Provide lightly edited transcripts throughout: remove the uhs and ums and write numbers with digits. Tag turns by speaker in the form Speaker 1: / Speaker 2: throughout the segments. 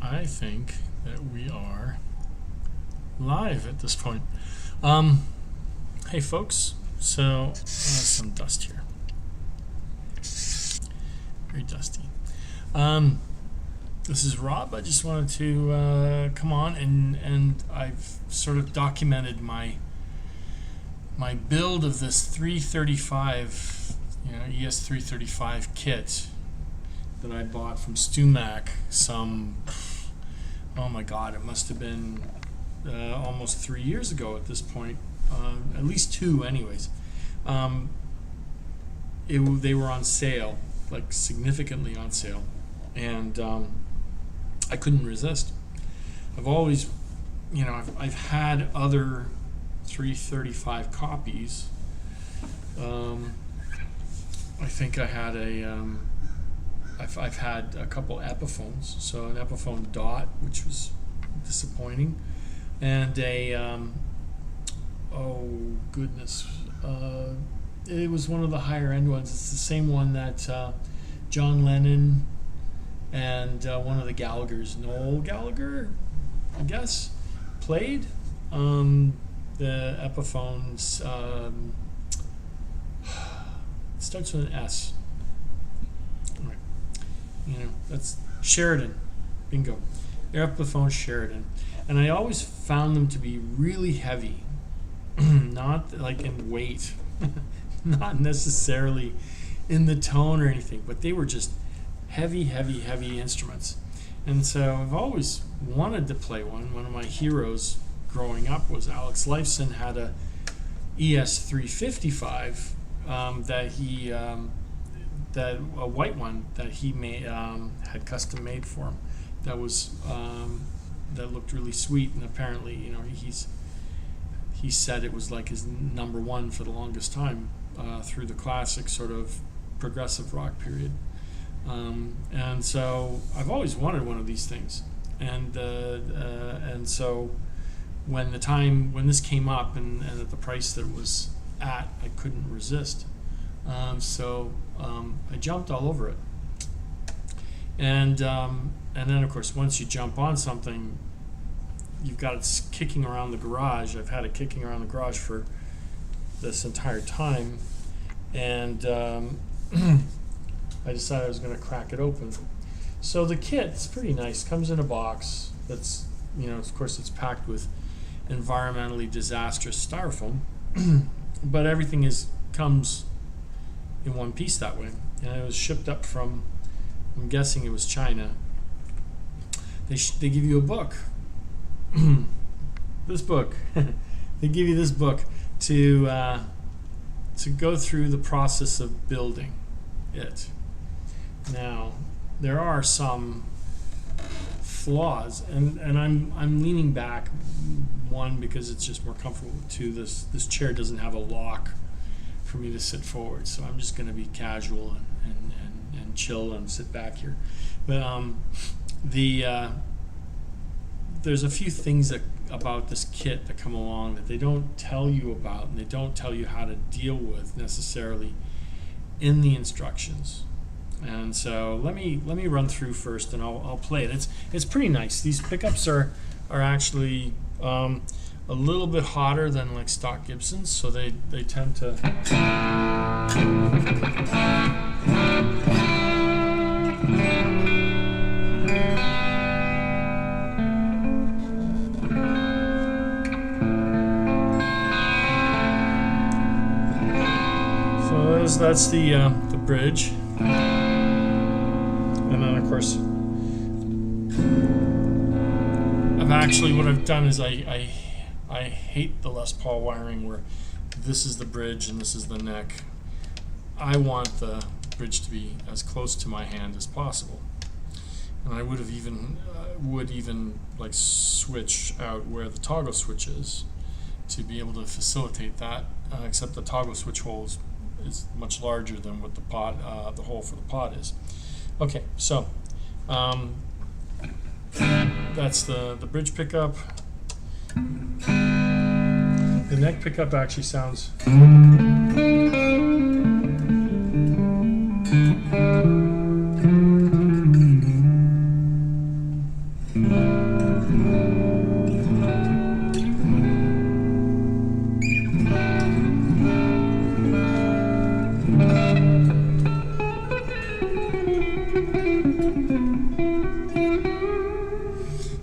Speaker 1: I think that we are live at this point. Hey folks, so some dust here. Very dusty. This is Rob. I just wanted to come on and I've sort of documented my build of this 335, ES335 kit that I bought from StewMac oh my god, it must have been almost 3 years ago at this point, at least 2 anyways. They were on sale, like significantly on sale, and I couldn't resist. I've always, I've had other 335 copies. I think I had I've had a couple Epiphones, so an Epiphone Dot, which was disappointing, and it was one of the higher end ones. It's the same one that John Lennon and one of the Gallaghers, Noel Gallagher, I guess, played. The Epiphones, it starts with an S. That's Sheridan. Bingo. Epiphone Sheridan. And I always found them to be really heavy. Not like in weight. Not necessarily in the tone or anything, but they were just heavy, heavy, heavy instruments. And so I've always wanted to play one. One of my heroes growing up was Alex Lifeson, had a ES355 a white one that he made, had custom made for him. That was that looked really sweet, and apparently, he said it was like his number one for the longest time through the classic sort of progressive rock period. And so I've always wanted one of these things, and so when this came up and at the price that it was at, I couldn't resist. So I jumped all over it, and then of course once you jump on something, you've got it kicking around the garage. I've had it kicking around the garage for this entire time, and I decided I was going to crack it open. So the kit's pretty nice. Comes in a box that's, of course it's packed with environmentally disastrous styrofoam, but everything comes in one piece that way. And it was shipped up from, I'm guessing it was China. They give you a book. This book. They give you this book to go through the process of building it. Now, there are some flaws, and I'm leaning back, one, because it's just more comfortable. Two, this chair doesn't have a lock for me to sit forward, so I'm just going to be casual and chill and sit back here. But there's a few things about this kit that come along that they don't tell you about, and they don't tell you how to deal with necessarily in the instructions. And so let me run through first, and I'll play it. It's pretty nice. These pickups are actually a little bit hotter than like stock Gibsons, so they tend to that's the bridge, and then of course what I've done is I hate the Les Paul wiring where this is the bridge and this is the neck. I want the bridge to be as close to my hand as possible, and I would even like switch out where the toggle switch is to be able to facilitate that, except the toggle switch holes is much larger than what the hole for the pod is. Okay, so that's the bridge pickup. The neck pickup actually sounds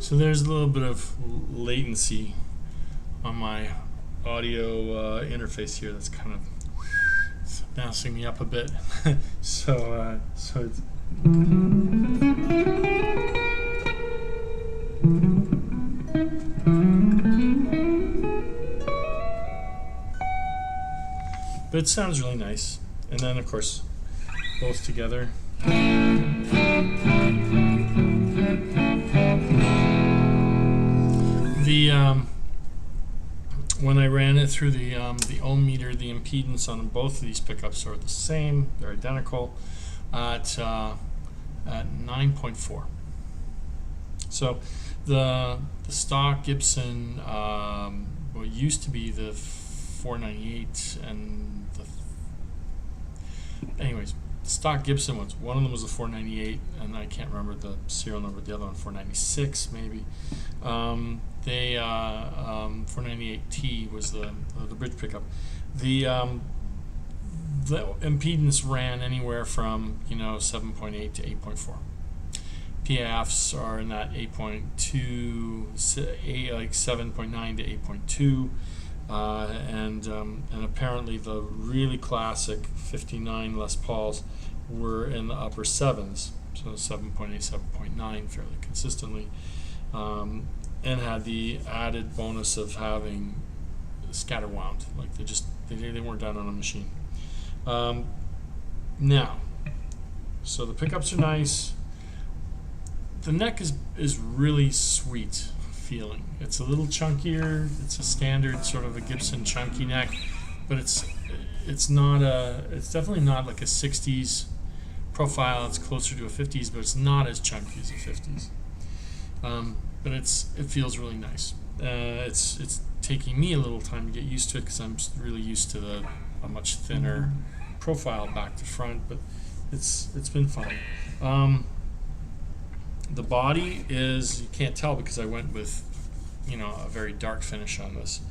Speaker 1: So there's a little bit of latency on my audio interface here. That's kind of bouncing me up a bit. so it's but it sounds really nice. And then, of course, both together. When I ran it through the ohm meter, the impedance on both of these pickups are the same. They're identical at 9.4. So the stock Gibson, what used to be the 498 and anyways, the stock Gibson ones. One of them was a 498, and I can't remember the serial number. The other one, 496 maybe. 498T was the bridge pickup. The impedance ran anywhere from 7.8 to 8.4. PAFs are in that 8.2, like 7.9 to 8.2, and apparently the really classic 59 Les Pauls were in the upper sevens, so 7.8, 7.9 fairly consistently. And had the added bonus of having scatter wound, like they weren't done on a machine. Now, so the pickups are nice. The neck is really sweet feeling. It's a little chunkier. It's a standard sort of a Gibson chunky neck, but it's definitely not like a 60s profile. It's closer to a 50s, but it's not as chunky as a 50s. But it feels really nice. It's taking me a little time to get used to it because I'm really used to a much thinner profile back to front, but it's been fun. The body is, you can't tell because I went with a very dark finish on this,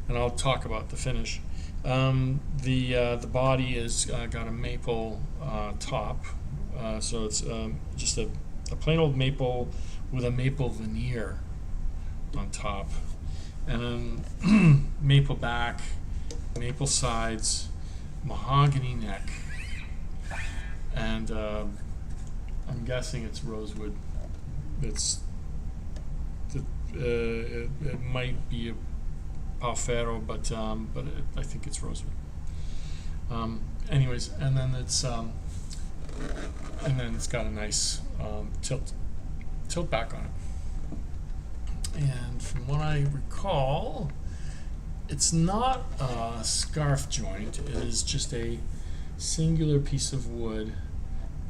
Speaker 1: and I'll talk about the finish. The body is got a maple top, so it's just a plain old maple with a maple veneer on top, and then maple back, maple sides, mahogany neck, and I'm guessing it's rosewood. It might be a Palfero, but I think it's rosewood. Anyways, and then it's got a nice tilt back on it. And from what I recall, it's not a scarf joint. It is just a singular piece of wood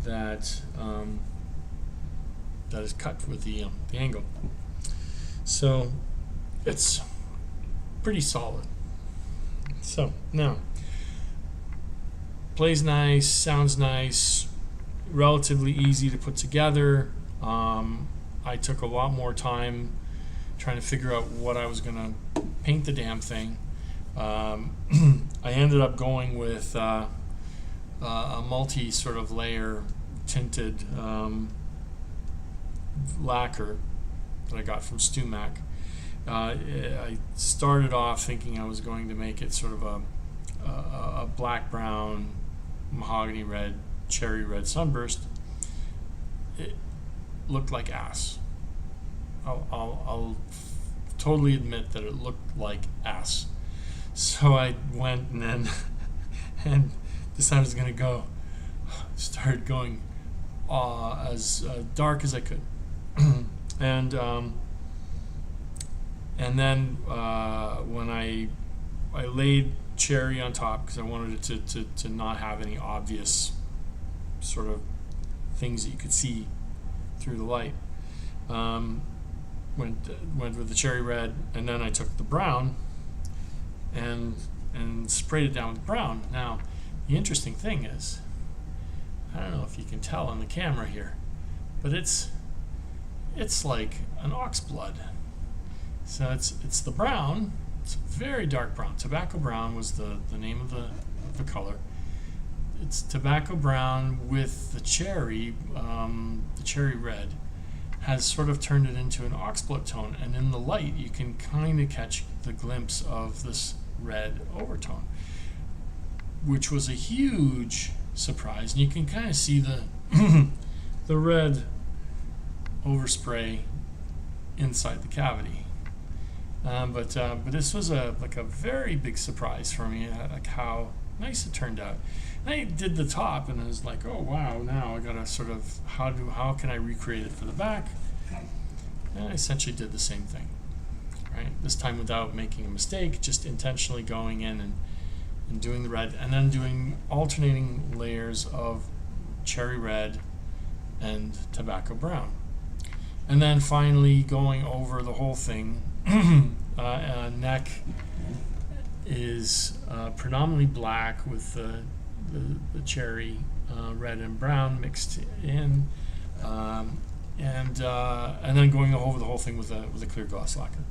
Speaker 1: that is cut with the angle. So it's pretty solid. So now, plays nice, sounds nice, relatively easy to put together. I took a lot more time trying to figure out what I was going to paint the damn thing. I ended up going with a multi sort of layer tinted lacquer that I got from StewMac. I started off thinking I was going to make it sort of a black brown, mahogany red, cherry red sunburst. It looked like ass. I'll totally admit that it looked like ass. So I went and decided I was going to go. Started going as dark as I could, and then when I laid cherry on top because I wanted it to not have any obvious sort of things that you could see through the light. Went with the cherry red, and then I took the brown and sprayed it down with brown. Now, the interesting thing is, I don't know if you can tell on the camera here, but it's like an ox blood. So it's the brown. It's very dark brown. Tobacco brown was the name of the color. It's tobacco brown with the cherry red has sort of turned it into an oxblood tone, and in the light you can kind of catch the glimpse of this red overtone, which was a huge surprise. And you can kind of see the the red overspray inside the cavity. But this was like a very big surprise for me, like how nice it turned out. And I did the top, and I was like, oh wow, now I gotta sort of how can I recreate it for the back? And I essentially did the same thing, right? This time without making a mistake, just intentionally going in and doing the red, and then doing alternating layers of cherry red and tobacco brown. And then finally going over the whole thing. Neck is predominantly black with the cherry red and brown mixed in, and then going over the whole thing with a clear gloss lacquer.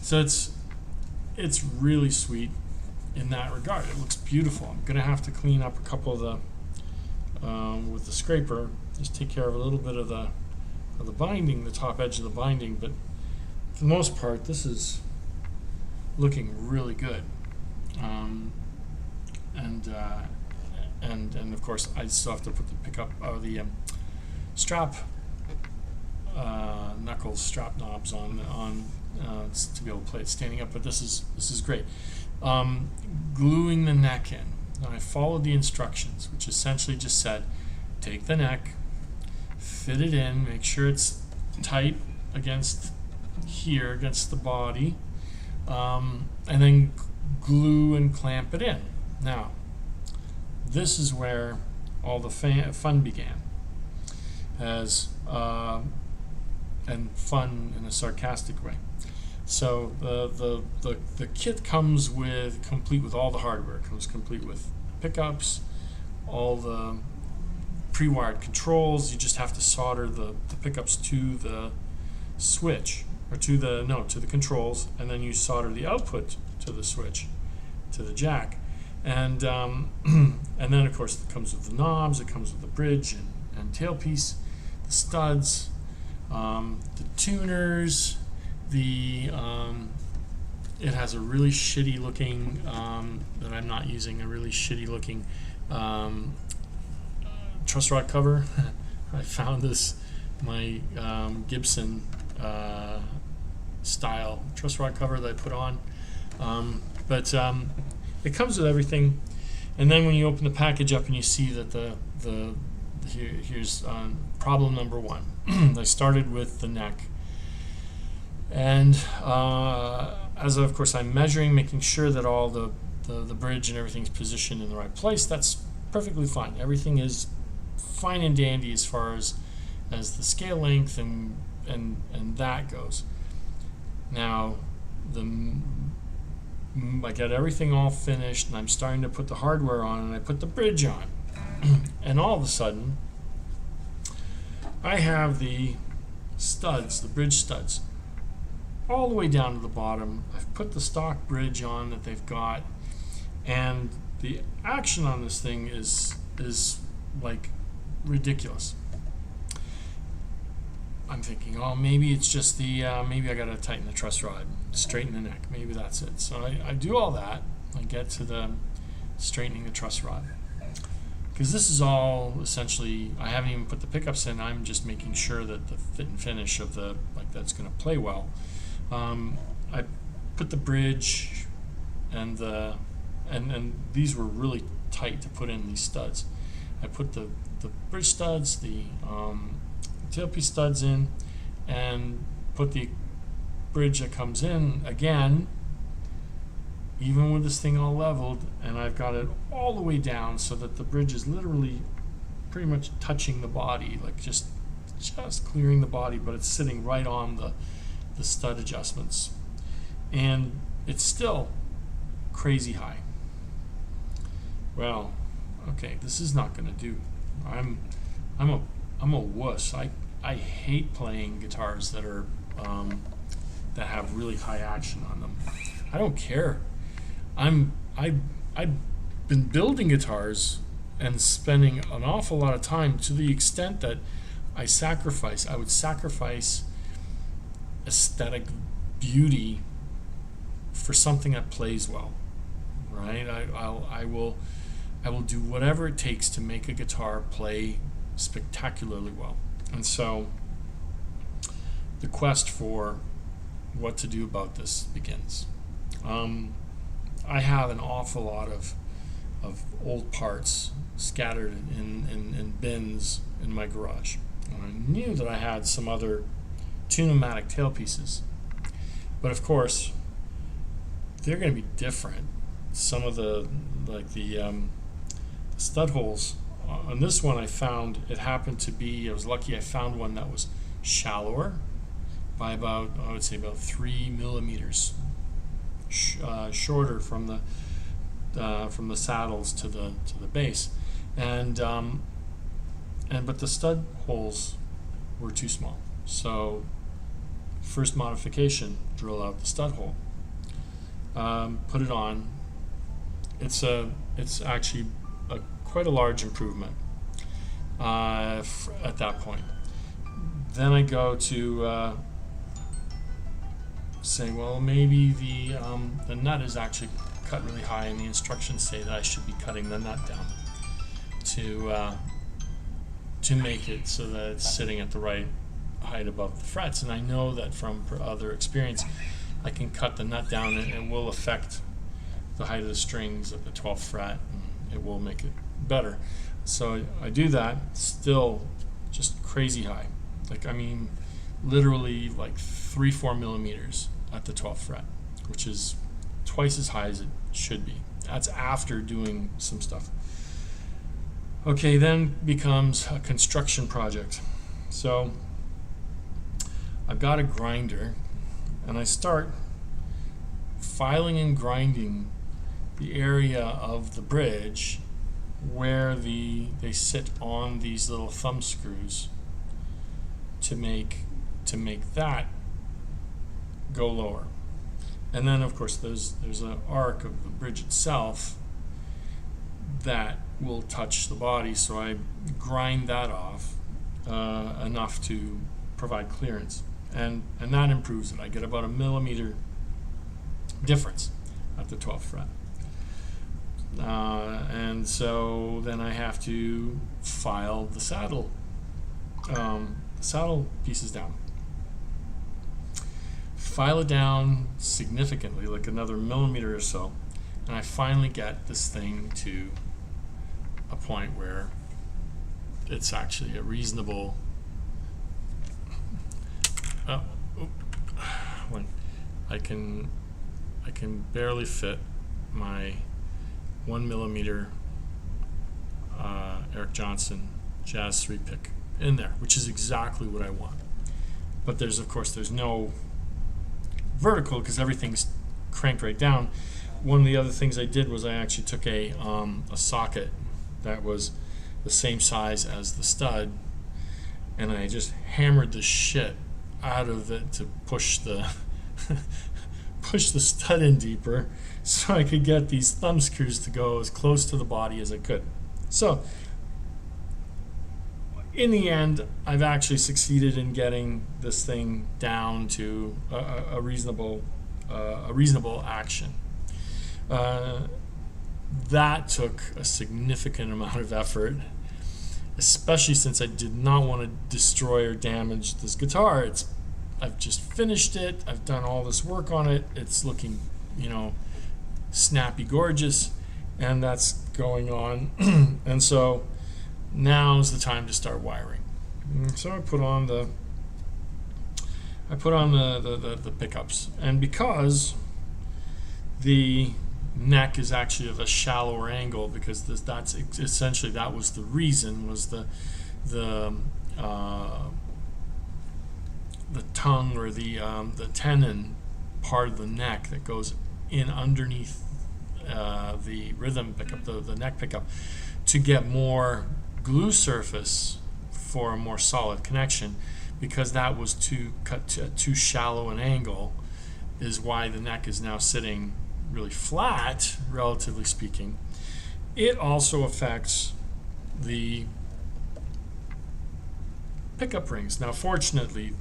Speaker 1: So it's really sweet in that regard. It looks beautiful. I'm gonna have to clean up a couple of the with the scraper, just take care of a little bit of the binding, the top edge of the binding, but for the most part this is looking really good. And of course I still have to put the pickup or the strap knuckle strap knobs on to be able to play it standing up, but this is great. Gluing the neck in. Now I followed the instructions, which essentially just said take the neck, fit it in, make sure it's tight against here, against the body, and then glue and clamp it in. Now this is where all the fun began, and fun in a sarcastic way. So the kit comes complete with all the hardware. It comes complete with pickups, all the pre-wired controls. You just have to solder the pickups to the switch, or to the controls, and then you solder the output to the switch, to the jack. And and then of course it comes with the knobs, it comes with the bridge and tailpiece, the studs, the tuners, it has a really shitty looking that I'm not using, a really shitty looking truss rod cover. I found my Gibson style truss rod cover that I put on, but it comes with everything. And then when you open the package up and you see that here's problem number one. I started with the neck, and of course I'm measuring, making sure that all the bridge and everything's positioned in the right place. That's perfectly fine. Everything is fine and dandy as far as the scale length and that goes. Now I got everything all finished, and I'm starting to put the hardware on, and I put the bridge on, and all of a sudden I have the studs, the bridge studs, all the way down to the bottom. I've put the stock bridge on that they've got, and the action on this thing is like ridiculous. I'm thinking, oh, maybe it's just maybe I gotta tighten the truss rod, straighten the neck, maybe that's it. So I do all that. I get to the straightening the truss rod, because this is all essentially, I haven't even put the pickups in. I'm just making sure that the fit and finish of that's gonna play well. I put the bridge and these were really tight to put in, these studs. I put the bridge studs, the tailpiece studs in, and put the bridge that comes in again, even with this thing all leveled, and I've got it all the way down so that the bridge is literally pretty much touching the body, like just clearing the body, but it's sitting right on the stud adjustments, and it's still crazy high. Well, okay, this is not gonna do. I'm a wuss. I hate playing guitars that are that have really high action on them. I don't care. I've been building guitars and spending an awful lot of time, to the extent that I would sacrifice aesthetic beauty for something that plays well, right? I will do whatever it takes to make a guitar play spectacularly well. And so the quest for what to do about this begins. I have an awful lot of old parts scattered in bins in my garage. And I knew that I had some other StewMac tailpieces, but of course they're going to be different. Some of the stud holes on this one, I found it happened to be, I was lucky I found one that was shallower by about, I would say about 3 millimeters shorter from the saddles to the base, but the stud holes were too small. So first modification, drill out the stud hole, put it on. It's actually quite a large improvement at that point. Then I go to say, well, maybe the nut is actually cut really high, and the instructions say that I should be cutting the nut down to make it so that it's sitting at the right height above the frets. And I know that from other experience, I can cut the nut down and it will affect the height of the strings at the 12th fret, and it will make it better. So I do that, still just crazy high. Like, I mean, literally like 3-4 millimeters at the 12th fret, which is twice as high as it should be. That's after doing some stuff. Okay, then becomes a construction project. So I've got a grinder, and I start filing and grinding the area of the bridge where they sit on these little thumb screws to make that go lower. And then of course there's an arc of the bridge itself that will touch the body, so I grind that off enough to provide clearance, and that improves it. I get about a millimeter difference at the 12th fret. And so then I have to file the saddle pieces down. File it down significantly, like another millimeter or so, and I finally get this thing to a point where it's actually a reasonable when I can barely fit my 1 millimeter Eric Johnson Jazz 3 pick in there, which is exactly what I want. But there's no vertical because everything's cranked right down. One of the other things I did was I actually took a socket that was the same size as the stud, and I just hammered the shit out of it to push the stud in deeper so I could get these thumb screws to go as close to the body as I could. So in the end, I've actually succeeded in getting this thing down to a reasonable action. That took a significant amount of effort, especially since I did not want to destroy or damage this guitar. I've just finished it. I've done all this work on it. It's looking, snappy, gorgeous, and that's going on. And so now's the time to start wiring. So I put on the pickups, and because the neck is actually of a shallower angle, because that's essentially, that was the reason, was the tongue or the tenon part of the neck that goes in underneath the rhythm pickup, the neck pickup, to get more glue surface for a more solid connection, because that was too shallow an angle, is why the neck is now sitting really flat, relatively speaking. It also affects the pickup rings. Now, fortunately,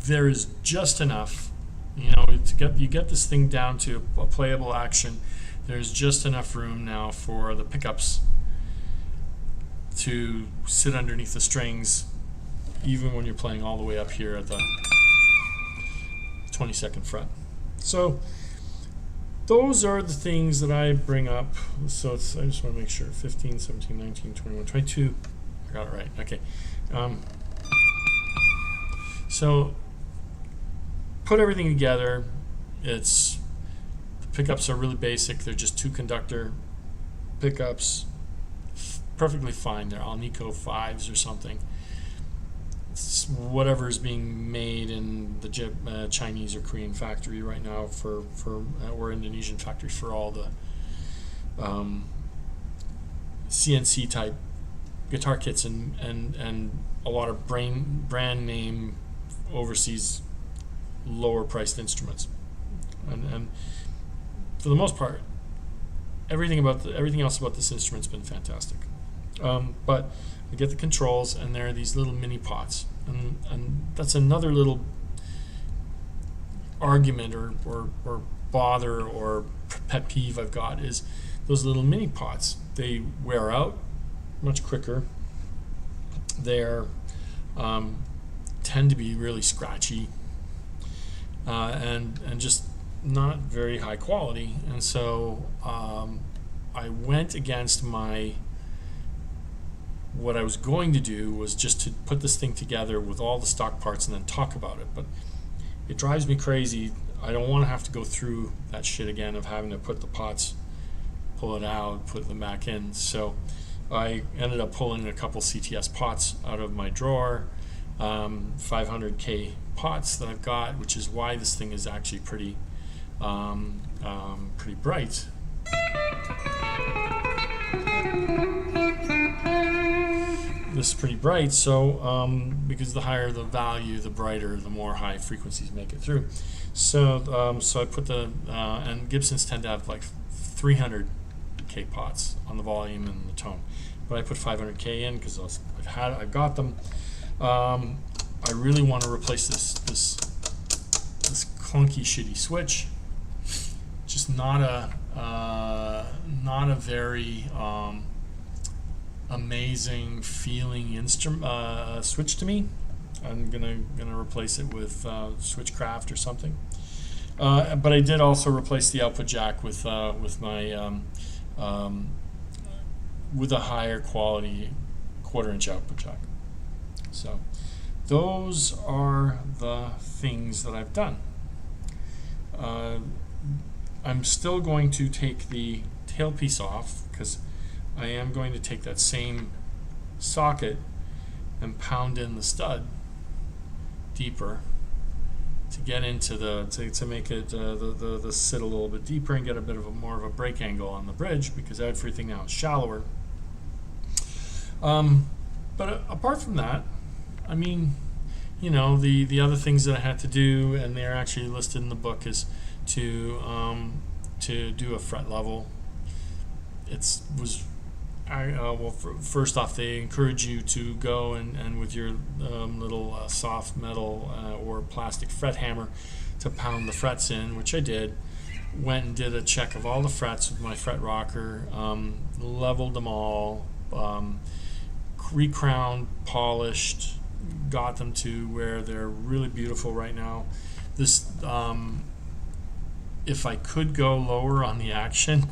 Speaker 1: there is just enough, you get this thing down to a playable action. There's just enough room now for the pickups to sit underneath the strings, even when you're playing all the way up here at the 22nd fret. So those are the things that I bring up. So I just want to make sure 15, 17, 19, 21, 22. I got it right. Okay. So put everything together. The pickups are really basic. They're just 2 conductor pickups. Perfectly fine. They're Alnico 5s or something. It's whatever is being made in the Chinese or Korean factory right now or Indonesian factory for all the CNC type guitar kits and a lot of brand name overseas lower priced instruments, and for the most part everything else about this instrument's been fantastic. But I get the controls, and there are these little mini pots, and that's another little argument or bother or pet peeve I've got, is those little mini pots. They wear out much quicker. They're tend to be really scratchy and just not very high quality, and so I went against what I was going to do was just to put this thing together with all the stock parts and then talk about it. But it drives me crazy. I don't want to have to go through that shit again of having to put the pots, pull it out, put them back in. So I ended up pulling a couple CTS pots out of my drawer, 500K pots that I've got, which is why this thing is actually pretty bright. This is pretty bright, so because the higher the value, the brighter, the more high frequencies make it through. So so I put and Gibsons tend to have like 300K pots on the volume and the tone, but I put 500K in because I've got them. I really want to replace this clunky, shitty switch. Just not a very amazing feeling switch to me. I'm gonna replace it with Switchcraft or something. But I did also replace the output jack with my with a higher quality 1/4 inch output jack. So those are the things that I've done. I'm still going to take the tailpiece off because I am going to take that same socket and pound in the stud deeper to get into to make it the sit a little bit deeper and get a bit of more of a break angle on the bridge, because everything now is shallower. But apart from that, I mean, the other things that I had to do, and they're actually listed in the book, is to do a fret level. First off, they encourage you to go and with your little soft metal or plastic fret hammer to pound the frets in, which I did. Went and did a check of all the frets with my fret rocker, leveled them all, recrowned, polished, got them to where they're really beautiful right now. This, if I could go lower on the action,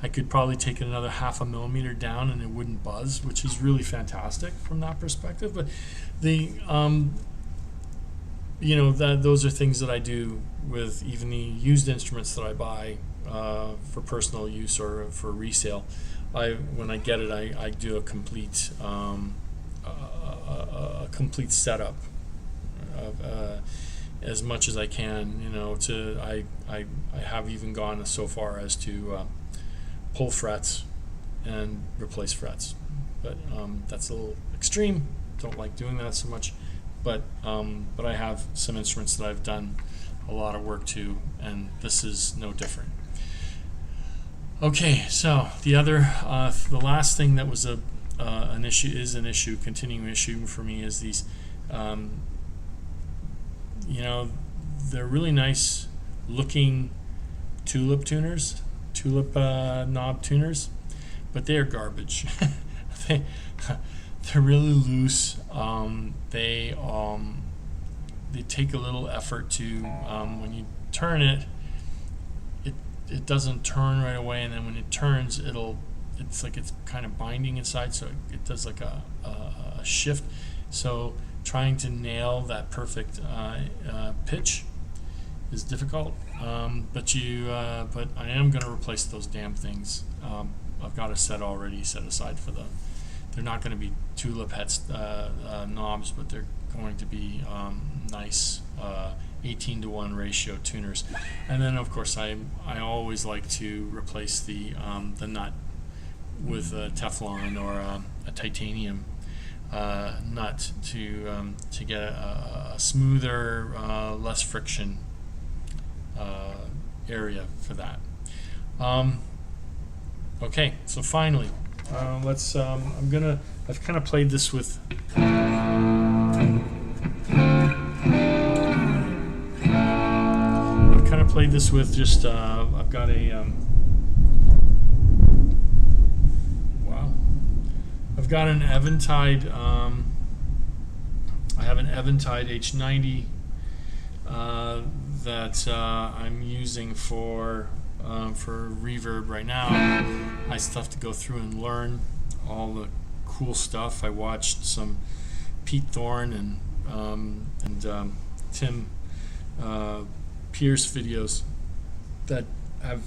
Speaker 1: I could probably take it another 0.5 millimeter down and it wouldn't buzz, which is really fantastic from that perspective. But those are things that I do with even the used instruments that I buy for personal use or for resale. When I get it, I do a complete complete setup of as much as I can. I have even gone so far as to pull frets and replace frets, but that's a little extreme. Don't like doing that so much, but I have some instruments that I've done a lot of work to, and this is no different. Okay, so the last thing that was a an issue, continuing issue for me, is these, you know, they're really nice looking tulip knob tuners, but they are garbage. They're really loose. They take a little effort to, when you turn it, it doesn't turn right away, and then when it turns, it's like it's kind of binding inside, so it does like a shift. So trying to nail that perfect pitch is difficult. But I am going to replace those damn things. I've got a set already set aside for them. They're not going to be tulip head knobs, but they're going to be nice 18-to-1 ratio tuners. And then of course I always like to replace the nut with a Teflon or a titanium nut to get a smoother, less friction area for that. Okay, so finally, let's. I've kind of played this with. Just. I've got a. Wow. I've got an Eventide. I have an Eventide H90 that I'm using for reverb right now. I still have to go through and learn all the cool stuff. I watched some Pete Thorne and Tim Pierce videos that have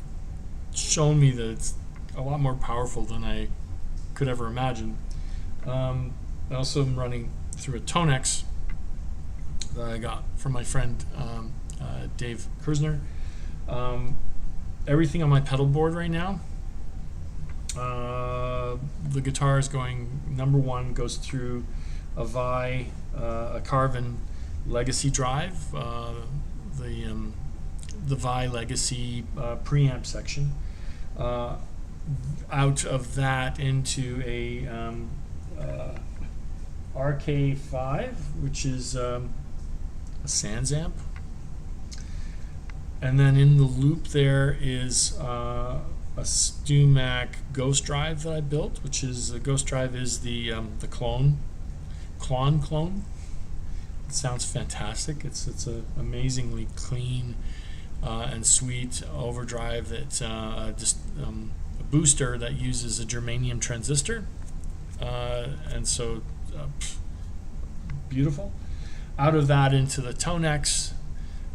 Speaker 1: shown me that it's a lot more powerful than I could ever imagine. I also am running through a Tonex that I got from my friend Dave Kersner. Everything on my pedal board right now, the guitar is going, number one goes through a Carvin Legacy drive, the Vi Legacy preamp section. Out of that into a RK5, which is a Sans amp. And then in the loop there is a StewMac Ghost Drive that I built, which is a Ghost Drive is the clone. It sounds fantastic. It's an amazingly clean and sweet overdrive that just a booster that uses a germanium transistor, and so beautiful. Out of that into the Tonex.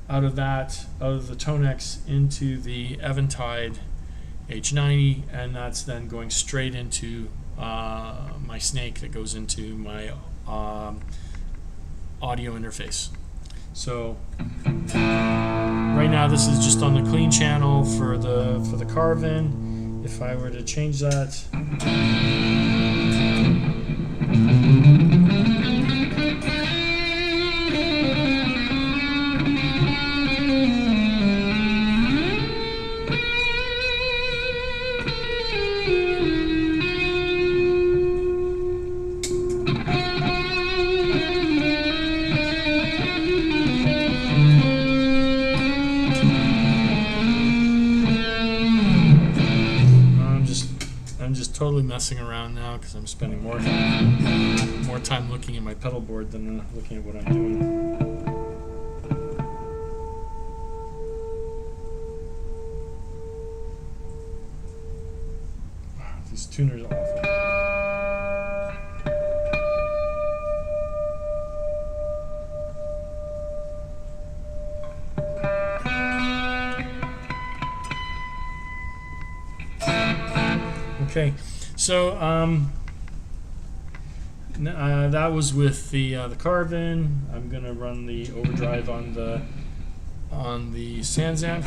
Speaker 1: Out of the Tonex into the Eventide H90, and that's then going straight into my Snake that goes into my audio interface. So right now this is just on the clean channel for the Carvin. If I were to change that, totally messing around now because I'm spending more time looking at my pedal board than looking at what I'm doing. Wow, these tuners are awful. Okay, so that was with the Carvin. I'm gonna run the overdrive on the Sans amp.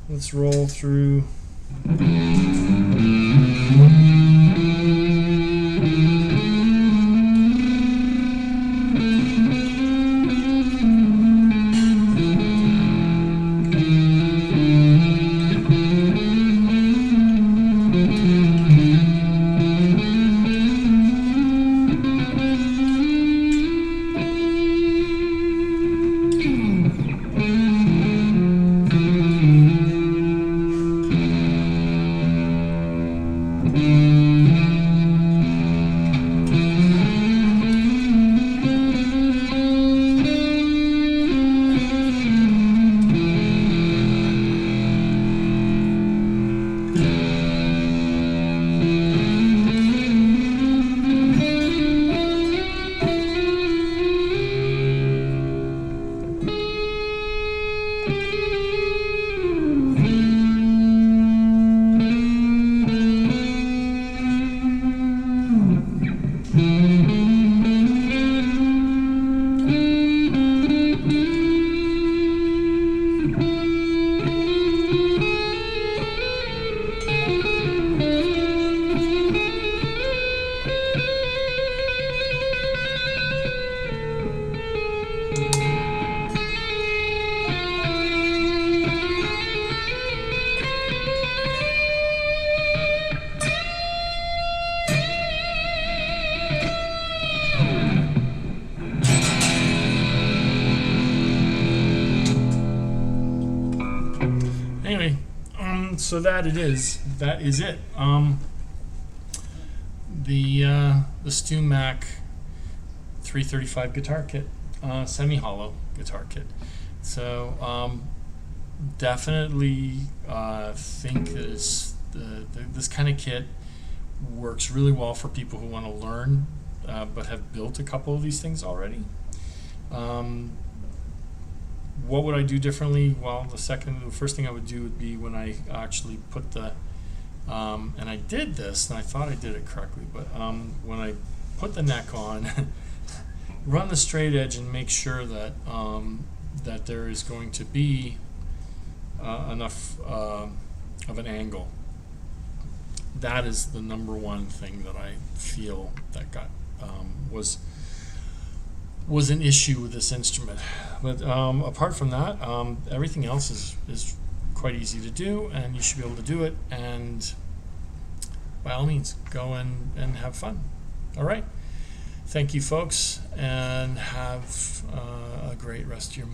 Speaker 1: let's roll through. Anyway, so that is it. The StewMac 335 guitar kit, semi-hollow guitar kit. So definitely think this kind of kit works really well for people who want to learn but have built a couple of these things already. What would I do differently? Well, the first thing I would do would be when I actually put the, and I did this, and I thought I did it correctly, but when I put the neck on, run the straight edge and make sure that that there is going to be enough of an angle. That is the number one thing that I feel that got was an issue with this instrument. But apart from that, everything else is quite easy to do, and you should be able to do it. And by all means, go and have fun. All right. Thank you, folks, and have a great rest of your Monday.